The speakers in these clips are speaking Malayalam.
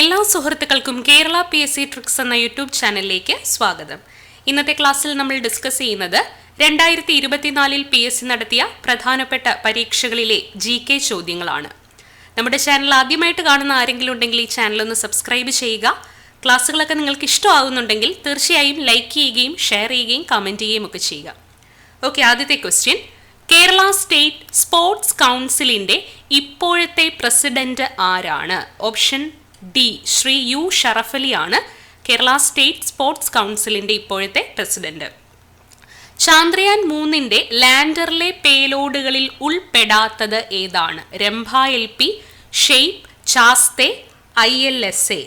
എല്ലാ സുഹൃത്തുക്കൾക്കും കേരള PSC ട്രിക്സ് എന്ന യൂട്യൂബ് ചാനലിലേക്ക് സ്വാഗതം. ഇന്നത്തെ ക്ലാസ്സിൽ നമ്മൾ ഡിസ്കസ് ചെയ്യുന്നത് 2024 PSC നടത്തിയ പ്രധാനപ്പെട്ട പരീക്ഷകളിലെ GK ചോദ്യങ്ങളാണ്. നമ്മുടെ ചാനൽ ആദ്യമായിട്ട് കാണുന്ന ആരെങ്കിലും ഉണ്ടെങ്കിൽ ഈ ചാനൽ ഒന്ന് സബ്സ്ക്രൈബ് ചെയ്യുക. ക്ലാസ്സുകളൊക്കെ നിങ്ങൾക്ക് ഇഷ്ടമാകുന്നുണ്ടെങ്കിൽ തീർച്ചയായും ലൈക്ക് ചെയ്യുകയും ഷെയർ ചെയ്യുകയും കമൻറ്റ് ചെയ്യുകയും ഒക്കെ ചെയ്യുക. ഓക്കെ, ആദ്യത്തെ ക്വസ്റ്റ്യൻ, കേരള സ്റ്റേറ്റ് സ്പോർട്സ് കൗൺസിലിൻ്റെ ഇപ്പോഴത്തെ പ്രസിഡന്റ് ആരാണ്? Option D, Shri U Sharafali ആണ് കേരള സ്റ്റേറ്റ് സ്പോർട്സ് കൗൺസിലിൻ്റെ ഇപ്പോഴത്തെ പ്രസിഡന്റ്. ചാന്ദ്രയാൻ 3 ലാൻഡറിലെ പേലോഡുകളിൽ ഉൾപ്പെടാത്തത് ഏതാണ്? രംഭ LP, ഷെയ്പ്പ്, ചാസ്തെ, ILSA.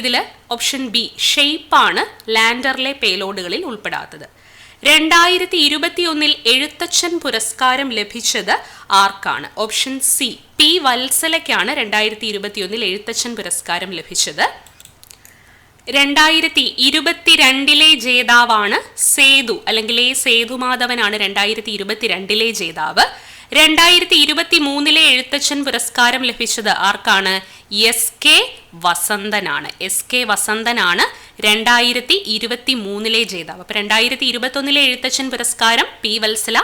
ഇതിൽ ഓപ്ഷൻ ബി ഷെയ്പ്പാണ് ലാൻഡറിലെ പേലോഡുകളിൽ ഉൾപ്പെടാത്തത്. 2021 എഴുത്തച്ഛൻ പുരസ്കാരം ലഭിച്ചത് ആർക്കാണ്? ഓപ്ഷൻ സി P വത്സലയ്ക്കാണ് 2021 എഴുത്തച്ഛൻ പുരസ്കാരം ലഭിച്ചത്. 2022 ജേതാവാണ് സേതു, അല്ലെങ്കിൽ എ സേതുമാധവനാണ് 2022 ജേതാവ്. 2023 എഴുത്തച്ഛൻ പുരസ്കാരം ലഭിച്ചത് ആർക്കാണ്? SK വസന്തനാണ്. SK വസന്തനാണ് 2023 ജേതാവ്. അപ്പോൾ 2021 എഴുത്തച്ഛൻ പുരസ്കാരം P വത്സല,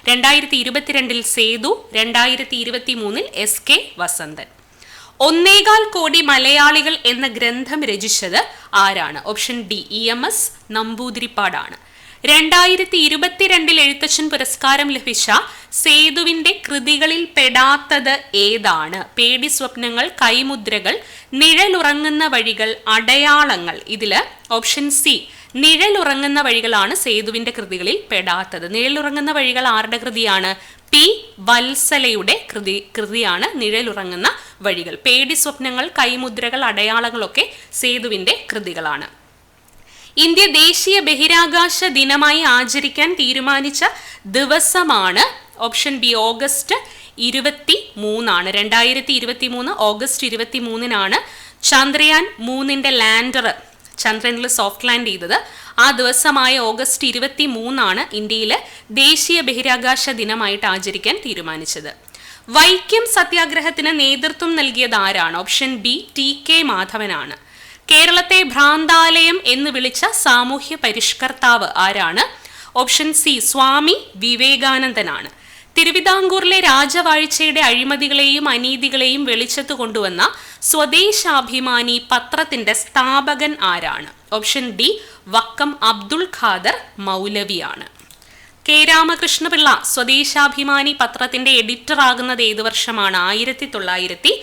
2022 സേതു, 2023 SK വസന്തൻ. 1.25 കോടി മലയാളികൾ എന്ന ഗ്രന്ഥം രചിച്ചത് ആരാണ്? Option D EMS നമ്പൂതിരിപ്പാടാണ്. 2022 എഴുത്തച്ഛൻ പുരസ്കാരം ലഭിച്ച സേതുവിന്റെ കൃതികളിൽ പെടാത്തത് ഏതാണ്? പേടി സ്വപ്നങ്ങൾ, കൈമുദ്രകൾ, നിഴലുറങ്ങുന്ന വഴികൾ, അടയാളങ്ങൾ. ഇതില് ഓപ്ഷൻ സി നിഴലുറങ്ങുന്ന വഴികളാണ് സേതുവിന്റെ കൃതികളിൽ പെടാത്തത്. നിഴലുറങ്ങുന്ന വഴികൾ ആരുടെ കൃതിയാണ്? P വത്സലയുടെ കൃതിയാണ് നിഴലുറങ്ങുന്ന വഴികൾ. പേടി സ്വപ്നങ്ങൾ, കൈമുദ്രകൾ, അടയാളങ്ങളൊക്കെ സേതുവിന്റെ കൃതികളാണ്. ഇന്ത്യ ദേശീയ ബഹിരാകാശ ദിനമായി ആചരിക്കാൻ തീരുമാനിച്ച ദിവസമാണ്? Option B August 23 2023 August 23 Chandrayaan 3 lander ചന്ദ്രനിൽ സോഫ്റ്റ് ലാൻഡ് ചെയ്തത്. ആ ദിവസമായ ഓഗസ്റ്റ് 23 ഇന്ത്യയിൽ ദേശീയ ബഹിരാകാശ ദിനമായിട്ട് ആചരിക്കാൻ തീരുമാനിച്ചത്. വൈക്കം സത്യാഗ്രഹത്തിന് നേതൃത്വം നൽകിയത് ആരാണ്? Option B TK മാധവനാണ്. കേരളത്തെ ഭ്രാന്താലയം എന്ന് വിളിച്ച സാമൂഹ്യ പരിഷ്കർത്താവ് ആരാണ്? ഓപ്ഷൻ സി സ്വാമി വിവേകാനന്ദനാണ്. തിരുവിതാംകൂറിലെ രാജവാഴ്ചയുടെ അഴിമതികളെയും അനീതികളെയും വെളിച്ചത്ത് കൊണ്ടുവന്ന സ്വദേശാഭിമാനി പത്രത്തിന്റെ സ്ഥാപകൻ ആരാണ്? ഓപ്ഷൻ ഡി വക്കം അബ്ദുൾ ഖാദർ മൗലവിയാണ്. K രാമകൃഷ്ണപിള്ള സ്വദേശാഭിമാനി പത്രത്തിന്റെ എഡിറ്റർ ആകുന്നത് ഏതു വർഷമാണ്? 1906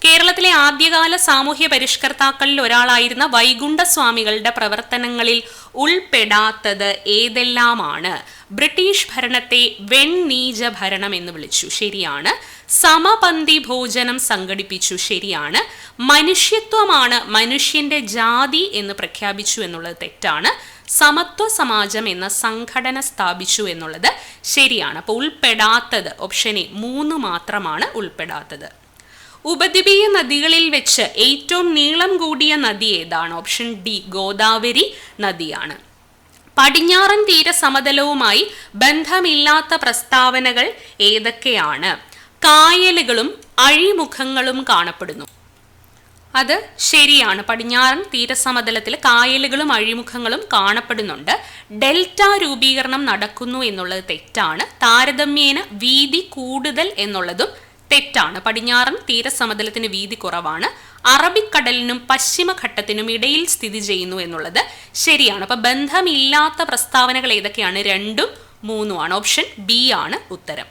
കേരളത്തിലെ ആദ്യകാല സാമൂഹ്യ പരിഷ്കർത്താക്കളിൽ ഒരാളായിരുന്ന വൈകുണ്ഠസ്വാമികളുടെ പ്രവർത്തനങ്ങളിൽ ഉൾപ്പെടാത്തത് ഏതെല്ലാമാണ്? ബ്രിട്ടീഷ് ഭരണത്തെ വെണ്ണീജ ഭരണം എന്ന് വിളിച്ചു, ശരിയാണ്. സമപന്തി ഭോജനം സംഘടിപ്പിച്ചു, ശരിയാണ്. മനുഷ്യത്വമാണ് മനുഷ്യന്റെ ജാതി എന്ന് പ്രഖ്യാപിച്ചു എന്നുള്ളത് തെറ്റാണ്. സമത്വ സമാജം എന്ന സംഘടന സ്ഥാപിച്ചു എന്നുള്ളത് ശരിയാണ്. അപ്പോൾ ഉൾപ്പെടാത്തത് ഓപ്ഷൻ എ 3 മാത്രമാണ് ഉൾപ്പെടാത്തത്. ഉപദ്വീപീയ നദികളിൽ വെച്ച് ഏറ്റവും നീളം കൂടിയ നദി ഏതാണ്? ഓപ്ഷൻ ഡി ഗോദാവരി നദിയാണ്. പടിഞ്ഞാറൻ തീര സമതലവുമായി ബന്ധമില്ലാത്ത പ്രസ്താവനകൾ ഏതൊക്കെയാണ്? കായലുകളും അഴിമുഖങ്ങളും കാണപ്പെടുന്നു. അത് ശരിയാണ്. പടിഞ്ഞാറൻ തീരസമതലത്തിൽ കായലുകളും അഴിമുഖങ്ങളും കാണപ്പെടുന്നുണ്ട്. ഡെൽറ്റ രൂപീകരണം നടക്കുന്നു എന്നുള്ളത് തെറ്റാണ്. താരതമ്യേന വീതി കൂടുതൽ എന്നുള്ളതും തെറ്റാണ്. പടിഞ്ഞാറൻ തീരസമതലത്തിന് വീതി കുറവാണ്. അറബിക്കടലിനും പശ്ചിമഘട്ടത്തിനും ഇടയിൽ സ്ഥിതി ചെയ്യുന്നു എന്നുള്ളത് ശരിയാണ്. അപ്പൊ ബന്ധമില്ലാത്ത പ്രസ്താവനകൾ ഏതൊക്കെയാണ്? 2ഉം 3ഉമാണ്. ഓപ്ഷൻ ബി ആണ് ഉത്തരം.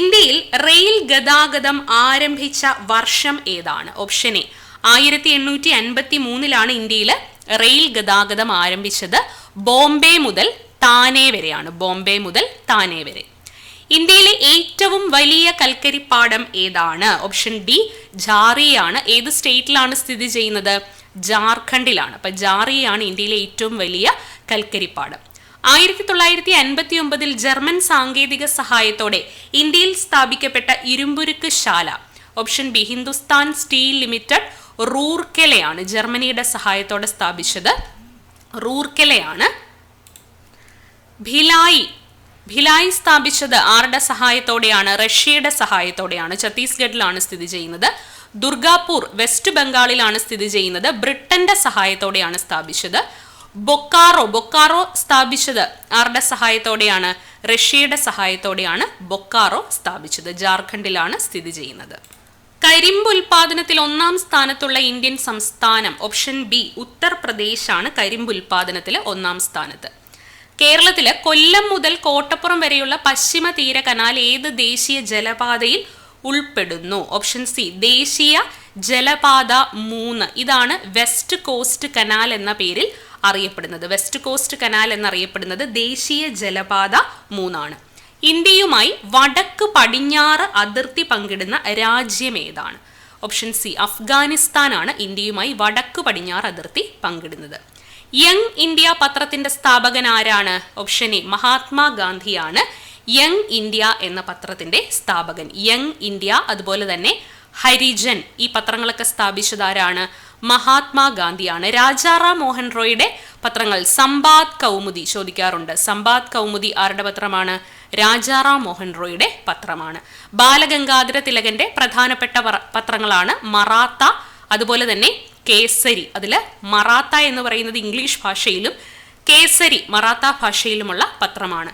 ഇന്ത്യയിൽ റെയിൽ ഗതാഗതം ആരംഭിച്ച വർഷം ഏതാണ്? ഓപ്ഷൻ എ 1853 ഇന്ത്യയിൽ റെയിൽ ഗതാഗതം ആരംഭിച്ചത്. ബോംബെ മുതൽ താനെ വരെയാണ്. ബോംബെ മുതൽ താനെ വരെ. ഇന്ത്യയിലെ ഏറ്റവും വലിയ കൽക്കരിപ്പാടം ഏതാണ്? ഓപ്ഷൻ ഡി ജാറിയാണ്. ഏത് സ്റ്റേറ്റിലാണ് സ്ഥിതി ചെയ്യുന്നത്? ജാർഖണ്ഡിലാണ്. അപ്പൊ ജാറിയാണ് ഇന്ത്യയിലെ ഏറ്റവും വലിയ കൽക്കരിപ്പാടം. 1959 ജർമ്മൻ സാങ്കേതിക സഹായത്തോടെ ഇന്ത്യയിൽ സ്ഥാപിക്കപ്പെട്ട ഇരുമ്പുരുക്ക് ശാല? Option B Hindustan steel limited റൂർക്കെലയാണ്. ജർമ്മനിയുടെ സഹായത്തോടെ സ്ഥാപിച്ചത് റൂർക്കെലയാണ്. ഭിലായി സ്ഥാപിച്ചത് ആരുടെ സഹായത്തോടെയാണ്? റഷ്യയുടെ സഹായത്തോടെയാണ്. ഛത്തീസ്ഗഡിലാണ് സ്ഥിതി ചെയ്യുന്നത്. ദുർഗാപൂർ വെസ്റ്റ് ബംഗാളിലാണ് സ്ഥിതി ചെയ്യുന്നത്. ബ്രിട്ടന്റെ സഹായത്തോടെയാണ് സ്ഥാപിച്ചത്. ബൊക്കാറോ സ്ഥാപിച്ചത് ആരുടെ സഹായത്തോടെയാണ്? റഷ്യയുടെ സഹായത്തോടെയാണ് ബൊക്കാറോ സ്ഥാപിച്ചത്. ജാർഖണ്ഡിലാണ് സ്ഥിതി ചെയ്യുന്നത്. കരിമ്പ് ഉൽപാദനത്തിൽ 1-ാം സ്ഥാനത്തുള്ള ഇന്ത്യൻ സംസ്ഥാനം ഓപ്ഷൻ ബി ഉത്തർപ്രദേശാണ്. കരിമ്പ് ഉൽപാദനത്തിൽ 1-ാം സ്ഥാനത്ത്. കേരളത്തില് കൊല്ലം മുതൽ കോട്ടപ്പുറം വരെയുള്ള പശ്ചിമ തീര കനാൽ ഏത് ദേശീയ ജലപാതയിൽ ഉൾപ്പെടുന്നു? ഓപ്ഷൻ സി ദേശീയ ജലപാത 3. ഇതാണ് വെസ്റ്റ് കോസ്റ്റ് കനാൽ എന്ന പേരിൽ അറിയപ്പെടുന്നത്. വെസ്റ്റ് കോസ്റ്റ് കനാൽ എന്നറിയപ്പെടുന്നത് ദേശീയ ജലപാത 3 ആണ്. ഇന്ത്യയുമായി വടക്ക് പടിഞ്ഞാറ് അതിർത്തി പങ്കിടുന്ന രാജ്യം ഏതാണ്? ഓപ്ഷൻ സി അഫ്ഗാനിസ്ഥാനാണ് ഇന്ത്യയുമായി വടക്ക് പടിഞ്ഞാറ് അതിർത്തി പങ്കിടുന്നത്. യങ് ഇന്ത്യ പത്രത്തിന്റെ സ്ഥാപകൻ ആരാണ്? ഓപ്ഷൻ എ മഹാത്മാഗാന്ധിയാണ് യങ് ഇന്ത്യ എന്ന പത്രത്തിന്റെ സ്ഥാപകൻ. യങ് ഇന്ത്യ അതുപോലെ തന്നെ ഹരിജൻ ഈ പത്രങ്ങളൊക്കെ സ്ഥാപിച്ചതാരാണ്? മഹാത്മാഗാന്ധിയാണ്. രാജാറാം മോഹൻ റോയുടെ പത്രങ്ങൾ സമ്പാദ് കൗമുദി ചോദിക്കാറുണ്ട്. സമ്പാദ് കൗമുദി ആരുടെ പത്രമാണ്? രാജാറാം മോഹൻ റോയുടെ പത്രമാണ്. ബാലഗംഗാധര തിലകന്റെ പ്രധാനപ്പെട്ട പത്രങ്ങളാണ് മറാത്ത അതുപോലെ തന്നെ കേസരി. അതിൽ മറാത്ത എന്ന് പറയുന്നത് ഇംഗ്ലീഷ് ഭാഷയിലും കേസരി മറാത്ത ഭാഷയിലുമുള്ള പത്രമാണ്.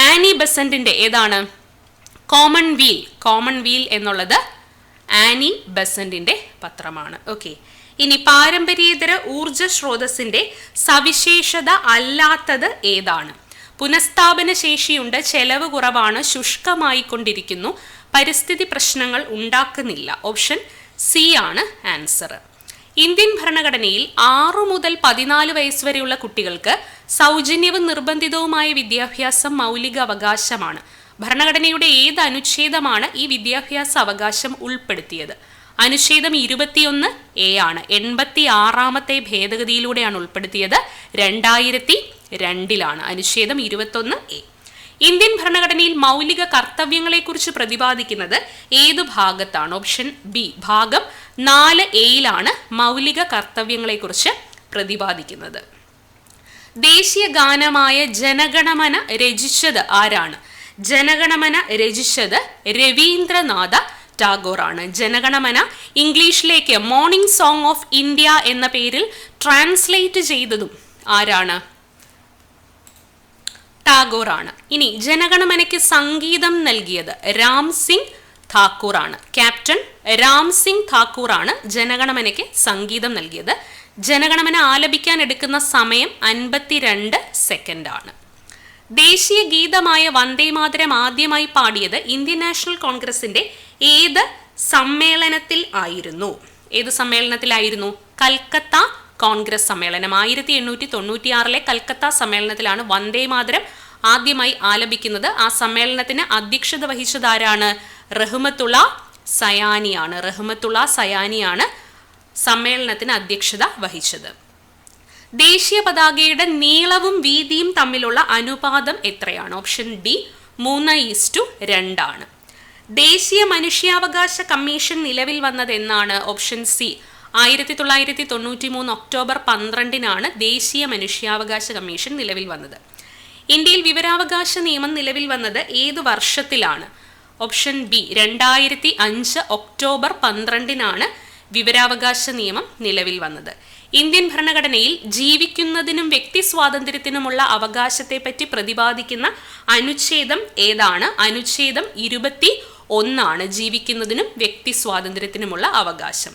ആനി ബസന്റിന്റെ ഏതാണ്? കോമൺവീൽ എന്നുള്ളത് ആനി ബസന്റിന്റെ പത്രമാണ്. ഓക്കെ, ഇനി പാരമ്പര്യേതര ഊർജ സ്രോതസ്സിന്റെ സവിശേഷത അല്ലാത്തത് ഏതാണ്? പുനഃസ്ഥാപന ശേഷിയുണ്ട്, ചെലവ് കുറവാണ്, ശുഷ്കമായിക്കൊണ്ടിരിക്കുന്നു, പരിസ്ഥിതി പ്രശ്നങ്ങൾ ഉണ്ടാക്കുന്നില്ല. ഓപ്ഷൻ സി ആണ് ആൻസർ. ഇന്ത്യൻ ഭരണഘടനയിൽ 6 മുതൽ 14 വയസ്സ് വരെയുള്ള കുട്ടികൾക്ക് സൗജന്യവും നിർബന്ധിതവുമായ വിദ്യാഭ്യാസം മൗലിക അവകാശമാണ്. ഭരണഘടനയുടെ ഏത് അനുച്ഛേദമാണ് ഈ വിദ്യാഭ്യാസ അവകാശം ഉൾപ്പെടുത്തിയത്? അനുച്ഛേദം 21A ആണ്. 86ാമത്തെ ഭേദഗതിയിലൂടെയാണ് ഉൾപ്പെടുത്തിയത്. 2002 അനുച്ഛേദം 21A. ഇന്ത്യൻ ഭരണഘടനയിൽ മൗലിക കർത്തവ്യങ്ങളെക്കുറിച്ച് പ്രതിപാദിക്കുന്നത് ഏതു ഭാഗത്താണ്? ഓപ്ഷൻ ബി ഭാഗം 4A മൗലിക കർത്തവ്യങ്ങളെക്കുറിച്ച് പ്രതിപാദിക്കുന്നത്. ദേശീയ ഗാനമായ ജനഗണമന രചിച്ചത് ആരാണ്? ജനഗണമന രചിച്ചത് രവീന്ദ്രനാഥ ടാഗോറാണ്. ജനഗണമന ഇംഗ്ലീഷിലേക്ക് മോർണിംഗ് സോങ് ഓഫ് ഇന്ത്യ എന്ന പേരിൽ ട്രാൻസ്ലേറ്റ് ചെയ്തതും ആരാണ്? ടാഗോറാണ്. ഇനി ജനഗണമനയ്ക്ക് സംഗീതം നൽകിയത് രാം സിംഗ് താക്കൂർ ആണ്. ക്യാപ്റ്റൻ രാം സിംഗ് താക്കൂർ ആണ് ജനഗണമനയ്ക്ക് സംഗീതം നൽകിയത്. ജനഗണമന ആലപിക്കാൻ എടുക്കുന്ന സമയം 52 സെക്കൻഡ് ആണ്. ദേശീയ ഗീതമായ വന്ദേമാതരം ആദ്യമായി പാടിയത് ഇന്ത്യൻ നാഷണൽ കോൺഗ്രസിന്റെ ഏത് സമ്മേളനത്തിൽ ആയിരുന്നു? കൽക്കത്ത കോൺഗ്രസ് സമ്മേളനം. 1896 കൽക്കത്ത സമ്മേളനത്തിലാണ് വന്ദേമാതരം ആദ്യമായി ആലപിക്കുന്നത്. ആ സമ്മേളനത്തിന് അധ്യക്ഷത വഹിച്ചത് ആരാണ്? റഹ്മത്തുള്ള സയാനിയാണ് സമ്മേളനത്തിന് അധ്യക്ഷത വഹിച്ചത്. ദേശീയ പതാകയുടെ നീളവും വീതിയും തമ്മിലുള്ള അനുപാതം എത്രയാണ്? ഓപ്ഷൻ ഡി 3:2 ആണ്. ദേശീയ മനുഷ്യാവകാശ കമ്മീഷൻ നിലവിൽ വന്നത് എന്നാണ്? ഓപ്ഷൻ സി 1993 ഒക്ടോബർ 12 ദേശീയ മനുഷ്യാവകാശ കമ്മീഷൻ നിലവിൽ വന്നത്. ഇന്ത്യയിൽ വിവരാവകാശ നിയമം നിലവിൽ വന്നത് ഏത് വർഷത്തിലാണ്? ഓപ്ഷൻ ബി 2005 ഒക്ടോബർ 12 വിവരാവകാശ നിയമം നിലവിൽ വന്നത്. ഇന്ത്യൻ ഭരണഘടനയിൽ ജീവിക്കുന്നതിനും വ്യക്തി സ്വാതന്ത്ര്യത്തിനുമുള്ള അവകാശത്തെ പറ്റി പ്രതിപാദിക്കുന്ന അനുച്ഛേദം ഏതാണ്? അനുച്ഛേദം 21 ജീവിക്കുന്നതിനും വ്യക്തി സ്വാതന്ത്ര്യത്തിനുമുള്ള അവകാശം.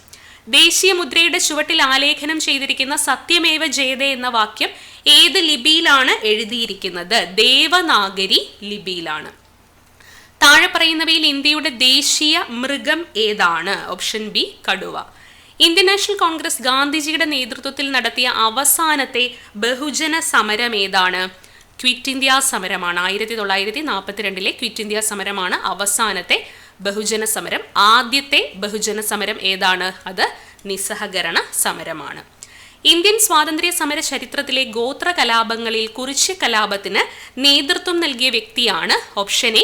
ദേശീയ മുദ്രയുടെ ചുവട്ടിൽ ആലേഖനം ചെയ്തിരിക്കുന്ന സത്യമേവ ജയതേ എന്ന വാക്യം ഏത് ലിപിയിലാണ് എഴുതിയിരിക്കുന്നത്? ദേവനാഗരി ലിപിയിലാണ്. താഴെ പറയുന്നവയിൽ ഇന്ത്യയുടെ ദേശീയ മൃഗം ഏതാണ്? ഓപ്ഷൻ ബി കടുവ. ഇന്ത്യൻ നാഷണൽ കോൺഗ്രസ് ഗാന്ധിജിയുടെ നേതൃത്വത്തിൽ നടത്തിയ അവസാനത്തെ ബഹുജന സമരം ഏതാണ്? ക്വിറ്റ് ഇന്ത്യ സമരമാണ്. 1942 ക്വിറ്റ് ഇന്ത്യ സമരമാണ് അവസാനത്തെ ബഹുജന സമരം. ആദ്യത്തെ ബഹുജന സമരം ഏതാണ്? അത് നിസ്സഹകരണ സമരമാണ്. ഇന്ത്യൻ സ്വാതന്ത്ര്യ സമര ചരിത്രത്തിലെ ഗോത്ര കലാപങ്ങളിൽ കുറിച്യ കലാപത്തിന് നേതൃത്വം നൽകിയ വ്യക്തിയാണ്? Option A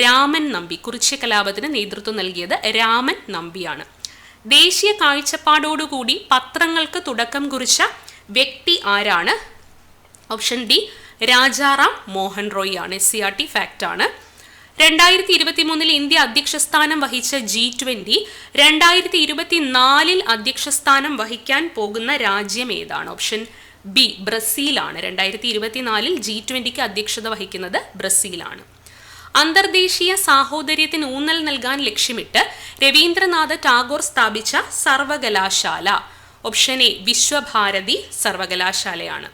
Raman Nambi. കുറിച്യ കലാപത്തിന് നേതൃത്വം നൽകിയത് രാമൻ നമ്പിയാണ്. ദേശീയ കാഴ്ചപ്പാടോടുകൂടി പത്രങ്ങൾക്ക് തുടക്കം കുറിച്ച വ്യക്തി ആരാണ്? ഓപ്ഷൻ ഡി രാജാറാം മോഹൻ റോയ് ആണ്. SCRT ഫാക്റ്റ് ആണ്. 2023 ഇന്ത്യ അധ്യക്ഷസ്ഥാനം വഹിച്ച G20 2024 അധ്യക്ഷസ്ഥാനം വഹിക്കാൻ പോകുന്ന രാജ്യം ഏതാണ്? Option B ബ്രസീലാണ്. 2024 G20 അധ്യക്ഷത വഹിക്കുന്നത് ബ്രസീലാണ്. അന്തർദേശീയ സാഹോദര്യത്തിന് ഊന്നൽ നൽകാൻ ലക്ഷ്യമിട്ട് രവീന്ദ്രനാഥ ടാഗോർ സ്ഥാപിച്ച സർവകലാശാല. ഓപ്ഷൻ എ വിശ്വഭാരതി സർവകലാശാലയാണ്.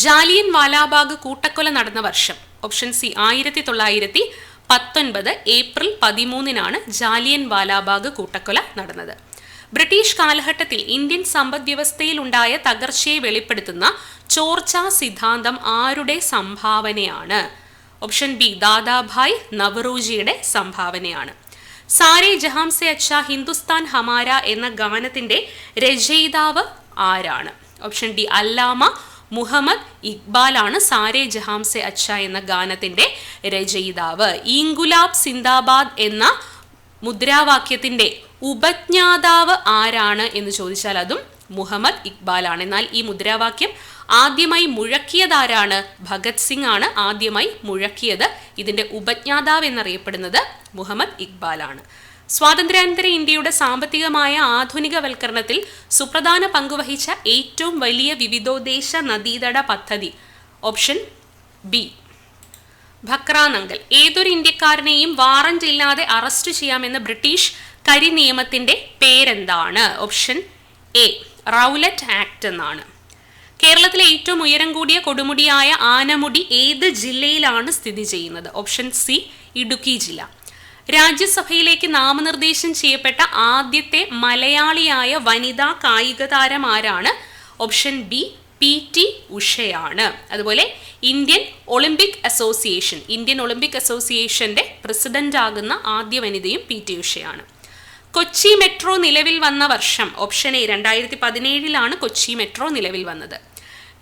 ജാലിയൻ വാലാബാഗ് കൂട്ടക്കൊല നടന്ന വർഷം. Option C 1919 April 13 Jallian Wala Bagh കൂട്ടക്കൊല നടന്നത്. ബ്രിട്ടീഷ് കാലഘട്ടത്തിൽ ഇന്ത്യൻ സമ്പദ് വ്യവസ്ഥയിൽ ഉണ്ടായ തകർച്ചയെ വെളിപ്പെടുത്തുന്ന ചോർച്ചാ സിദ്ധാന്തം ആരുടെ സംഭാവനയാണ്? ഓപ്ഷൻ ബി ദാദാഭായ് നവറോജിയുടെ സംഭാവനയാണ്. സാരേ ജഹാം സെ അച്ഛാ ഹിന്ദുസ്ഥാൻ ഹമാര എന്ന ഗാനത്തിന്റെ രചയിതാവ് ആരാണ്? ഓപ്ഷൻ ഡി അല്ലാമ മുഹമ്മദ് ഇക്ബാലാണ് സാരേ ജഹാം സെ അച്ഛ എന്ന ഗാനത്തിന്റെ രചയിതാവ്. ഇൻകുലാബ് സിന്ദാബാദ് എന്ന മുദ്രാവാക്യത്തിന്റെ ഉപജ്ഞാതാവ് ആരാണ് എന്ന് ചോദിച്ചാൽ അതും മുഹമ്മദ് ഇക്ബാലാണ്. എന്നാൽ ഈ മുദ്രാവാക്യം ആദ്യമായി മുഴക്കിയതാരാണ്? ഭഗത് സിംഗ് ആണ് ആദ്യമായി മുഴക്കിയത്. ഇതിന്റെ ഉപജ്ഞാതാവ് എന്നറിയപ്പെടുന്നത് മുഹമ്മദ് ഇക്ബാലാണ്. സ്വാതന്ത്ര്യാനന്തര ഇന്ത്യയുടെ സാമ്പത്തികമായ ആധുനികവൽക്കരണത്തിൽ സുപ്രധാന പങ്കുവഹിച്ച ഏറ്റവും വലിയ വിവിധോദ്ദേശ നദീതട പദ്ധതി. Option B Bhakra Nangal. ഏതൊരു ഇന്ത്യക്കാരനെയും വാറന്റ് ഇല്ലാതെ അറസ്റ്റ് ചെയ്യാമെന്ന ബ്രിട്ടീഷ് കരി നിയമത്തിന്റെ പേരെന്താണ്? ഓപ്ഷൻ എ റൗലറ്റ് ആക്ട് എന്നാണ്. കേരളത്തിലെ ഏറ്റവും ഉയരം കൂടിയ കൊടുമുടിയായ ആനമുടി ഏത് ജില്ലയിലാണ് സ്ഥിതി ചെയ്യുന്നത്? ഓപ്ഷൻ സി ഇടുക്കി ജില്ല. രാജ്യസഭയിലേക്ക് നാമനിർദ്ദേശം ചെയ്യപ്പെട്ട ആദ്യത്തെ മലയാളിയായ വനിതാ കായിക താരം ആരാണ്? Option B PT ഉഷയാണ്. അതുപോലെ ഇന്ത്യൻ ഒളിമ്പിക് അസോസിയേഷന്റെ പ്രസിഡന്റ് ആകുന്ന ആദ്യ വനിതയും PT ഉഷയാണ്. കൊച്ചി മെട്രോ നിലവിൽ വന്ന വർഷം. ഓപ്ഷൻ എ 2017 കൊച്ചി മെട്രോ നിലവിൽ വന്നത്.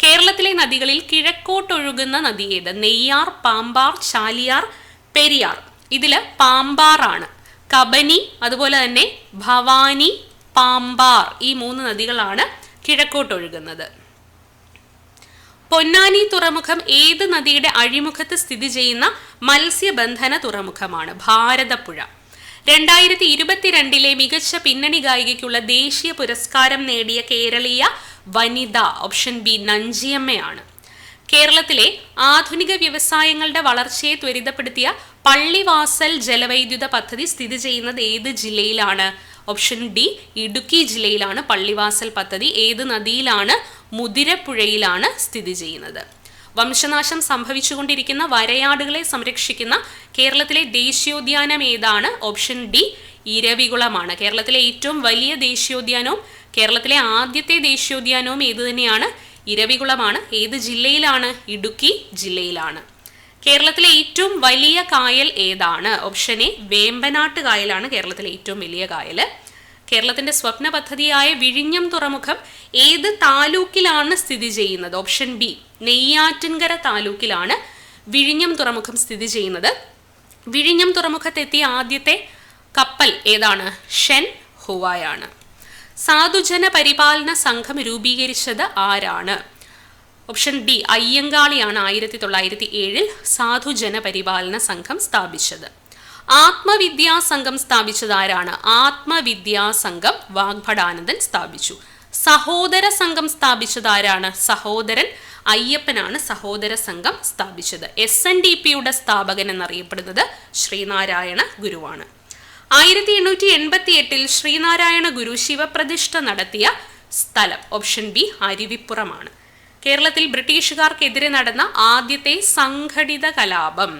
കേരളത്തിലെ നദികളിൽ കിഴക്കോട്ടൊഴുകുന്ന നദി ഏത്? നെയ്യാർ, പാമ്പാർ, ചാലിയാർ, പെരിയാർ. ഇതില് പാമ്പാറാണ്. കബനി, അതുപോലെ തന്നെ ഭവാനി, പാമ്പാർ ഈ 3 നദികളാണ് കിഴക്കോട്ടൊഴുകുന്നത്. പൊന്നാനി തുറമുഖം ഏത് നദിയുടെ അഴിമുഖത്ത് സ്ഥിതി ചെയ്യുന്ന മത്സ്യബന്ധന തുറമുഖമാണ്? ഭാരതപ്പുഴ. 2022 മികച്ച പിന്നണി ഗായികയ്ക്കുള്ള ദേശീയ പുരസ്കാരം നേടിയ കേരളീയ വനിത. Option B നഞ്ചിയമ്മയാണ്. കേരളത്തിലെ ആധുനിക വ്യവസായങ്ങളുടെ വളർച്ചയെ ത്വരിതപ്പെടുത്തിയ പള്ളിവാസൽ ജലവൈദ്യുത പദ്ധതി സ്ഥിതി ചെയ്യുന്നത് ഏത് ജില്ലയിലാണ്? ഓപ്ഷൻ ഡി ഇടുക്കി ജില്ലയിലാണ് പള്ളിവാസൽ പദ്ധതി. ഏത് നദിയിലാണ്? മുതിരപ്പുഴയിലാണ് സ്ഥിതി ചെയ്യുന്നത്. വംശനാശം സംഭവിച്ചുകൊണ്ടിരിക്കുന്ന വരയാടുകളെ സംരക്ഷിക്കുന്ന കേരളത്തിലെ ദേശീയോദ്യാനം ഏതാണ്? ഓപ്ഷൻ ഡി ഇരവികുളമാണ്. കേരളത്തിലെ ഏറ്റവും വലിയ ദേശീയോദ്യാനവും കേരളത്തിലെ ആദ്യത്തെ ദേശീയോദ്യാനവും ഏത് തന്നെയാണ്? ഇരവികുളമാണ്. ഏത് ജില്ലയിലാണ്? ഇടുക്കി ജില്ലയിലാണ്. കേരളത്തിലെ ഏറ്റവും വലിയ കായൽ ഏതാണ്? ഓപ്ഷൻ എ വേമ്പനാട്ട് കായലാണ് കേരളത്തിലെ ഏറ്റവും വലിയ കായൽ. കേരളത്തിന്റെ സ്വപ്ന പദ്ധതിയായ വിഴിഞ്ഞം തുറമുഖം ഏത് താലൂക്കിലാണ് സ്ഥിതി ചെയ്യുന്നത്? ഓപ്ഷൻ ബി നെയ്യാറ്റിൻകര താലൂക്കിലാണ് വിഴിഞ്ഞം തുറമുഖം സ്ഥിതി ചെയ്യുന്നത്. വിഴിഞ്ഞം തുറമുഖത്തെത്തിയ ആദ്യത്തെ കപ്പൽ ഏതാണ്? ഷെൻ ഹുവായാണ്. സാധുജന പരിപാലന സംഘം രൂപീകരിച്ചത് ആരാണ്? ഓപ്ഷൻ ഡി അയ്യങ്കാളിയാണ് 1907 സാധുജന പരിപാലന സംഘം സ്ഥാപിച്ചത്. ആത്മവിദ്യാ സംഘം സ്ഥാപിച്ചത് ആരാണ്? ആത്മവിദ്യാ സംഘം വാഗ്ഭടാനന്ദൻ സ്ഥാപിച്ചു. സഹോദര സംഘം സ്ഥാപിച്ചത് ആരാണ്? സഹോദരൻ അയ്യപ്പനാണ് സഹോദര സംഘം സ്ഥാപിച്ചത്. SNDPയുടെ സ്ഥാപകൻ എന്നറിയപ്പെടുന്നത് ശ്രീനാരായണ ഗുരുവാണ്. 1888 ശ്രീനാരായണ ഗുരു ശിവപ്രതിഷ്ഠ നടത്തിയ സ്ഥലം. ഓപ്ഷൻ ബി അരുവിപ്പുറമാണ്. കേരളത്തിൽ ബ്രിട്ടീഷുകാർക്കെതിരെ നടന്ന ആദ്യത്തെ സംഘടിത കലാപം.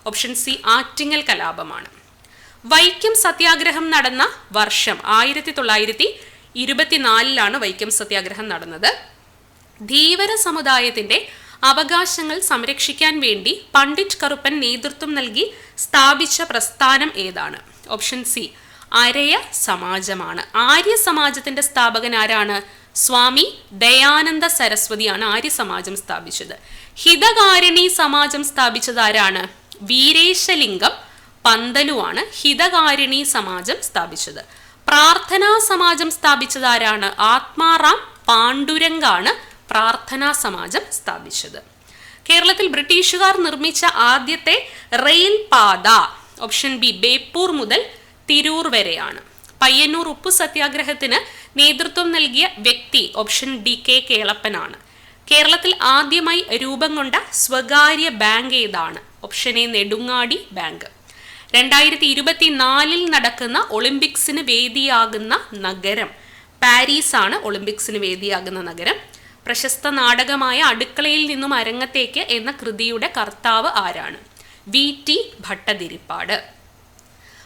ഓപ്ഷൻ സി ആറ്റിങ്ങൽ കലാപമാണ്. വൈക്കം സത്യാഗ്രഹം നടന്ന വർഷം 1924 വൈക്കം സത്യാഗ്രഹം നടന്നത്. ധീവര സമുദായത്തിന്റെ അവകാശങ്ങൾ സംരക്ഷിക്കാൻ വേണ്ടി പണ്ഡിറ്റ് കറുപ്പൻ നേതൃത്വം നൽകി സ്ഥാപിച്ച പ്രസ്ഥാനം ഏതാണ്? ഓപ്ഷൻ സി അരയ സമാജമാണ്. ആര്യ സമാജത്തിന്റെ സ്ഥാപകൻ ആരാണ്? സ്വാമി ദയാനന്ദ സരസ്വതിയാണ് ആര്യ സമാജം സ്ഥാപിച്ചത്. ഹിതകാരിണി സമാജം സ്ഥാപിച്ചത് ആരാണ്? വീരേശലിംഗം പന്തലുവാണ് ഹിതകാരിണി സമാജം സ്ഥാപിച്ചത്. പ്രാർത്ഥനാ സമാജം സ്ഥാപിച്ചത് ആരാണ്? ആത്മാറാം പാണ്ഡുരംഗാണ് പ്രാർത്ഥനാ സമാജം സ്ഥാപിച്ചത്. കേരളത്തിൽ ബ്രിട്ടീഷുകാർ നിർമ്മിച്ച ആദ്യത്തെ റെയിൽ പാത ഓപ്ഷൻ ബി ബേപ്പൂർ മുതൽ തിരൂർ വരെയാണ്. പയ്യന്നൂർ ഉപ്പു സത്യാഗ്രഹത്തിന് നേതൃത്വം നൽകിയ വ്യക്തി ഓപ്ഷൻ ഡി കെ കേളപ്പനാണ്. കേരളത്തിൽ ആദ്യമായി രൂപം കൊണ്ട സ്വകാര്യ ബാങ്ക് ഏതാണ്? Option A Nedungadi bank. 2024 നടക്കുന്ന ഒളിമ്പിക്സിന് വേദിയാകുന്ന നഗരം പാരീസ് ആണ്. ഒളിമ്പിക്സിന് വേദിയാകുന്ന നഗരം. പ്രശസ്ത നാടകമായ അടുക്കളയിൽ നിന്നും അരങ്ങത്തേക്ക് എന്ന കൃതിയുടെ കർത്താവ് ആരാണ്? VT ഭട്ടതിരിപ്പാട്.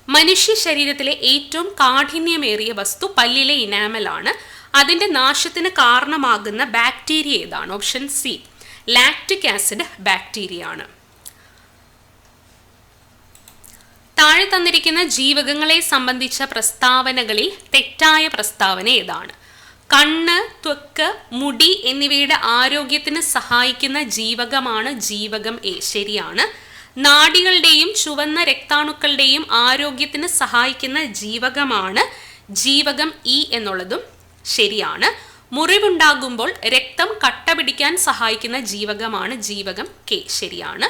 മനുഷ്യ ശരീരത്തിലെ ഏറ്റവും കാഠിന്യമേറിയ വസ്തു പല്ലിലെ ഇനാമലാണ്. അതിന്റെ നാശത്തിന് കാരണമാകുന്ന ബാക്ടീരിയ ഏതാണ്? Option C lactic acid bacteria ആണ്. താഴെ തന്നിരിക്കുന്ന ജീവകങ്ങളെ സംബന്ധിച്ച പ്രസ്താവനകളിൽ തെറ്റായ പ്രസ്താവന ഏതാണ്? കണ്ണ്, ത്വക്ക്, മുടി എന്നിവയുടെ ആരോഗ്യത്തിന് സഹായിക്കുന്ന ജീവകമാണ് ജീവകം എ. ശരിയാണ്. നാഡികളുടെയും ചുവന്ന രക്താണുക്കളുടെയും ആരോഗ്യത്തിന് സഹായിക്കുന്ന ജീവകമാണ് ജീവകം ഇ എന്നുള്ളതും ശരിയാണ്. മുറിവുണ്ടാകുമ്പോൾ രക്തം കട്ട പിടിക്കാൻ സഹായിക്കുന്ന ജീവകമാണ് ജീവകം കെ. ശരിയാണ്.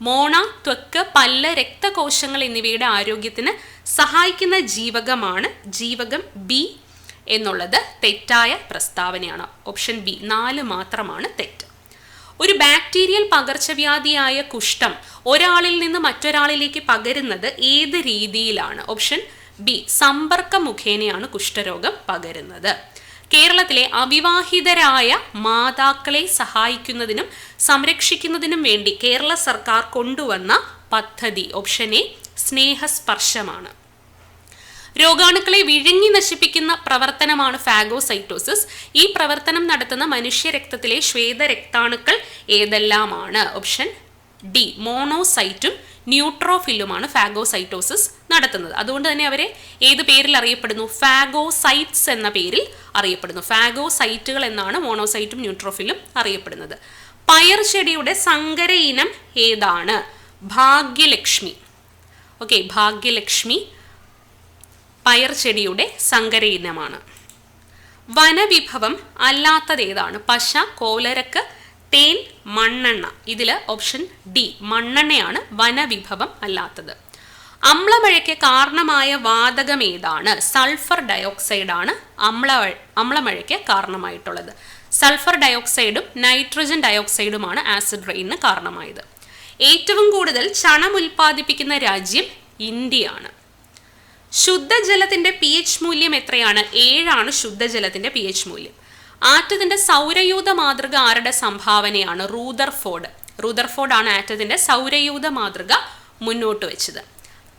മോണ, ത്വക്ക്, പല്ല്, രക്തകോശങ്ങൾ എന്നിവയുടെ ആരോഗ്യത്തിന് സഹായിക്കുന്ന ജീവകമാണ് ജീവകം ബി എന്നുള്ളത് തെറ്റായ പ്രസ്താവനയാണ്. ഓപ്ഷൻ ബി 4 മാത്രമാണ് തെറ്റ്. ഒരു ബാക്ടീരിയൽ പകർച്ചവ്യാധിയായ കുഷ്ഠം ഒരാളിൽ നിന്ന് മറ്റൊരാളിലേക്ക് പകരുന്നത് ഏത് രീതിയിലാണ്? ഓപ്ഷൻ ബി സമ്പർക്ക മുഖേനയാണ് കുഷ്ഠരോഗം പകരുന്നത്. കേരളത്തിലെ അവിവാഹിതരായ മാതാക്കളെ സഹായിക്കുന്നതിനും സംരക്ഷിക്കുന്നതിനും വേണ്ടി കേരള സർക്കാർ കൊണ്ടുവന്ന പദ്ധതി ഓപ്ഷൻ എ സ്നേഹസ്പർശമാണ്. രോഗാണുക്കളെ വിഴുങ്ങി നശിപ്പിക്കുന്ന പ്രവർത്തനമാണ് ഫാഗോസൈറ്റോസിസ്. ഈ പ്രവർത്തനം നടത്തുന്ന മനുഷ്യ രക്തത്തിലെ ശ്വേതരക്താണുക്കൾ ഏതെല്ലാമാണ്? ഓപ്ഷൻ ഡി മോണോസൈറ്റും ന്യൂട്രോഫിലുമാണ് ഫാഗോസൈറ്റോസിസ് നടത്തുന്നത്. അതുകൊണ്ട് തന്നെ അവരെ ഏത് പേരിൽ അറിയപ്പെടുന്നു? ഫാഗോസൈറ്റ്സ് എന്ന പേരിൽ അറിയപ്പെടുന്നു. ഫാഗോസൈറ്റുകൾ എന്നാണ് മോണോസൈറ്റും ന്യൂട്രോഫിലും അറിയപ്പെടുന്നത്. പയർ ചെടിയുടെ സങ്കര ഇനം ഏതാണ്? ഭാഗ്യലക്ഷ്മി. ഓക്കെ, ഭാഗ്യലക്ഷ്മി പയർ ചെടിയുടെ സങ്കര ഇനമാണ്. വനവിഭവം അല്ലാത്തത് ഏതാണ്? പശ, കോലരക്ക്, തേൻ, മണ്ണെണ്ണ. ഇതിൽ ഓപ്ഷൻ ഡി മണ്ണെണ്ണയാണ് വനവിഭവം അല്ലാത്തത്. അമ്ലമഴയ്ക്ക് കാരണമായ വാതകം ഏതാണ്? സൾഫർ ഡയോക്സൈഡ് ആണ് അമ്ലമഴയ്ക്ക് കാരണമായിട്ടുള്ളത്. സൾഫർ ഡയോക്സൈഡും നൈട്രജൻ ഡയോക്സൈഡുമാണ് ആസിഡ് റെയിനിന് കാരണമായത്. ഏറ്റവും കൂടുതൽ ചണം ഉൽപ്പാദിപ്പിക്കുന്ന രാജ്യം ഇന്ത്യയാണ്. ശുദ്ധജലത്തിന്റെ pH മൂല്യം എത്രയാണ്? 7 ശുദ്ധജലത്തിന്റെ pH മൂല്യം. ആറ്റത്തിന്റെ സൗരയൂഥ മാതൃക ആരുടെ സംഭാവനയാണ്? റൂദർഫോർഡ് ആണ് ആറ്റത്തിന്റെ സൗരയൂഥ മാതൃക മുന്നോട്ട് വെച്ചത്.